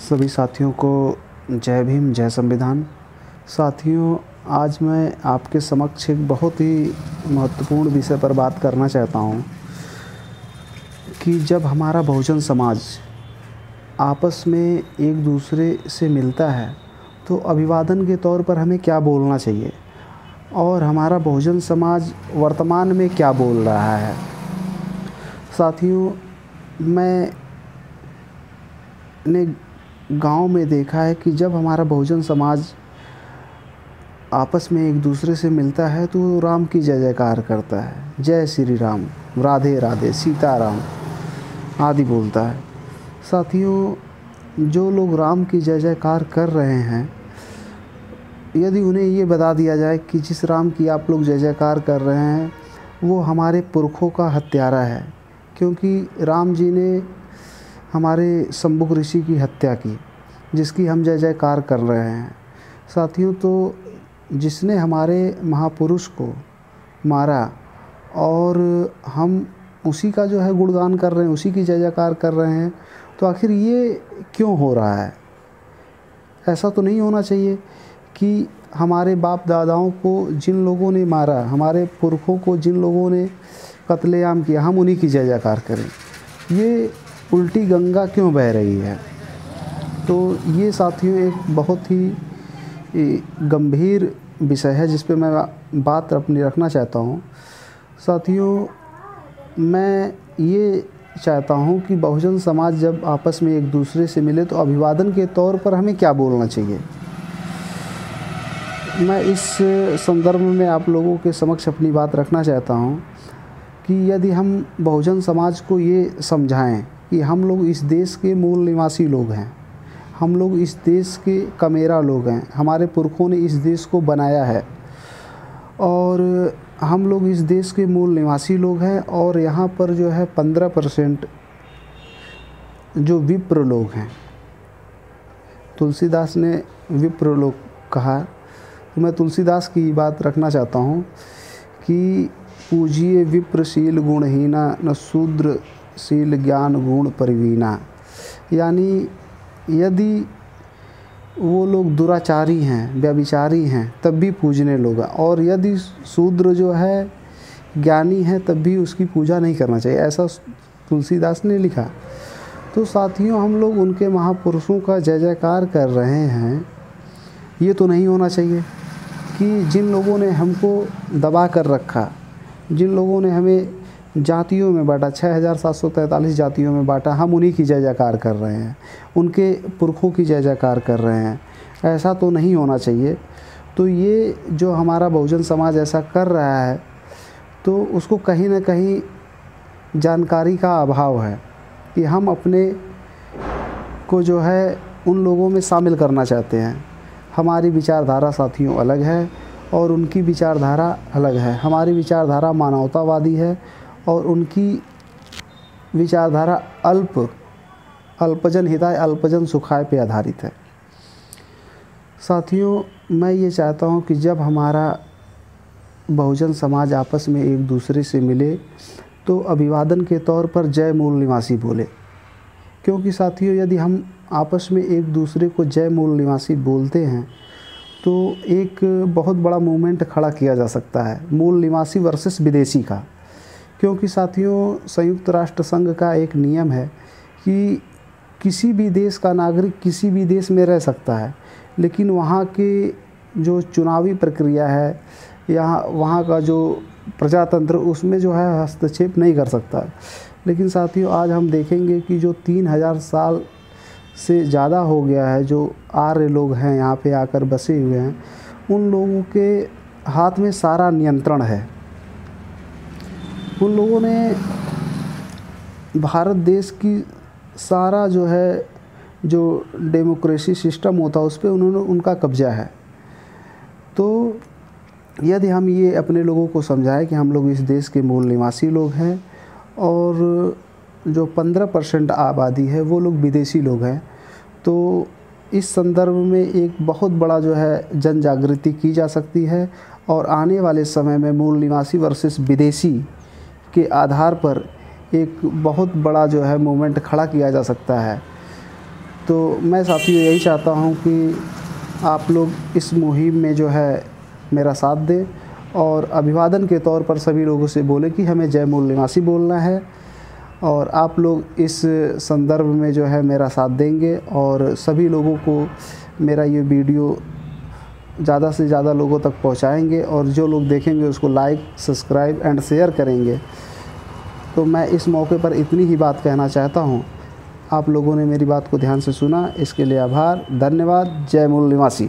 सभी साथियों को जय भीम, जय संविधान। साथियों, आज मैं आपके समक्ष एक बहुत ही महत्वपूर्ण विषय पर बात करना चाहता हूँ कि जब हमारा बहुजन समाज आपस में एक दूसरे से मिलता है तो अभिवादन के तौर पर हमें क्या बोलना चाहिए और हमारा बहुजन समाज वर्तमान में क्या बोल रहा है। साथियों, मैंने गांव में देखा है कि जब हमारा बहुजन समाज आपस में एक दूसरे से मिलता है तो वो राम की जय जयकार करता है, जय श्री राम, राधे राधे, सीताराम आदि बोलता है। साथियों, जो लोग राम की जय जयकार कर रहे हैं, यदि उन्हें ये बता दिया जाए कि जिस राम की आप लोग जय जयकार कर रहे हैं वो हमारे पुरखों का हत्यारा है, क्योंकि राम जी ने हमारे शंभुक ऋषि की हत्या की, जिसकी हम जय जयकार कर रहे हैं। साथियों, तो जिसने हमारे महापुरुष को मारा और हम उसी का जो है गुणगान कर रहे हैं, उसी की जय जयकार कर रहे हैं, तो आखिर ये क्यों हो रहा है? ऐसा तो नहीं होना चाहिए कि हमारे बाप दादाओं को जिन लोगों ने मारा, हमारे पुरखों को जिन लोगों ने कत्लेआम किया, हम उन्हीं की जय जयकार करें। ये उल्टी गंगा क्यों बह रही है? तो ये साथियों एक बहुत ही गंभीर विषय है जिस पे मैं बात अपनी रखना चाहता हूँ। साथियों, मैं ये चाहता हूँ कि बहुजन समाज जब आपस में एक दूसरे से मिले तो अभिवादन के तौर पर हमें क्या बोलना चाहिए। मैं इस संदर्भ में आप लोगों के समक्ष अपनी बात रखना चाहता हूँ कि यदि हम बहुजन समाज को ये समझाएं कि हम लोग इस देश के मूल निवासी लोग हैं, हम लोग इस देश के कमेरा लोग हैं, हमारे पुरखों ने इस देश को बनाया है और हम लोग इस देश के मूल निवासी लोग हैं और यहाँ पर जो है 15% जो विप्र लोग हैं, तुलसीदास ने विप्र लोग कहा, तो मैं तुलसीदास की बात रखना चाहता हूँ कि पूजिए विप्रशील गुणहीना, न शूद्रशील ज्ञान गुण परिवीना। यानी यदि वो लोग दुराचारी हैं, व्यभिचारी हैं, तब भी पूजने लोग हैं, और यदि शूद्र जो है ज्ञानी है तब भी उसकी पूजा नहीं करना चाहिए, ऐसा तुलसीदास ने लिखा। तो साथियों, हम लोग उनके महापुरुषों का जय जयकार कर रहे हैं। ये तो नहीं होना चाहिए कि जिन लोगों ने हमको दबा कर रखा, जिन लोगों ने हमें जातियों में बांटा, 6743 जातियों में बांटा, हम उन्हीं की जय जयकार कर रहे हैं, उनके पुरखों की जय जयकार कर रहे हैं। ऐसा तो नहीं होना चाहिए। तो ये जो हमारा बहुजन समाज ऐसा कर रहा है तो उसको कहीं ना कहीं जानकारी का अभाव है कि हम अपने को जो है उन लोगों में शामिल करना चाहते हैं। हमारी विचारधारा साथियों अलग है और उनकी विचारधारा अलग है। हमारी विचारधारा मानवतावादी है और उनकी विचारधारा अल्पजन हिताय अल्पजन सुखाय पे आधारित है। साथियों, मैं ये चाहता हूँ कि जब हमारा बहुजन समाज आपस में एक दूसरे से मिले तो अभिवादन के तौर पर जय मूल निवासी बोले, क्योंकि साथियों यदि हम आपस में एक दूसरे को जय मूल निवासी बोलते हैं तो एक बहुत बड़ा मूवमेंट खड़ा किया जा सकता है, मूल निवासी वर्सेस विदेशी का। क्योंकि साथियों, संयुक्त राष्ट्र संघ का एक नियम है कि किसी भी देश का नागरिक किसी भी देश में रह सकता है, लेकिन वहाँ के जो चुनावी प्रक्रिया है या वहाँ का जो प्रजातंत्र, उसमें जो है हस्तक्षेप नहीं कर सकता। लेकिन साथियों, आज हम देखेंगे कि जो 3000 साल से ज़्यादा हो गया है, जो आर्य लोग हैं यहाँ पे आकर बसे हुए हैं, उन लोगों के हाथ में सारा नियंत्रण है। उन लोगों ने भारत देश की सारा जो है जो डेमोक्रेसी सिस्टम होता है उस पर उनका कब्जा है। तो यदि हम ये अपने लोगों को समझाएं कि हम लोग इस देश के मूल निवासी लोग हैं और जो 15% आबादी है वो लोग विदेशी लोग हैं, तो इस संदर्भ में एक बहुत बड़ा जो है जन जागृति की जा सकती है और आने वाले समय में मूल निवासी वर्सेस विदेशी के आधार पर एक बहुत बड़ा जो है मूवमेंट खड़ा किया जा सकता है। तो मैं साथियों यही चाहता हूँ कि आप लोग इस मुहिम में जो है मेरा साथ दें और अभिवादन के तौर पर सभी लोगों से बोलें कि हमें जय मूल निवासी बोलना है। और आप लोग इस संदर्भ में जो है मेरा साथ देंगे और सभी लोगों को मेरा ये वीडियो ज़्यादा से ज़्यादा लोगों तक पहुंचाएंगे और जो लोग देखेंगे उसको लाइक, सब्सक्राइब एंड शेयर करेंगे। तो मैं इस मौके पर इतनी ही बात कहना चाहता हूँ। आप लोगों ने मेरी बात को ध्यान से सुना, इसके लिए आभार, धन्यवाद। जय मूल निवासी।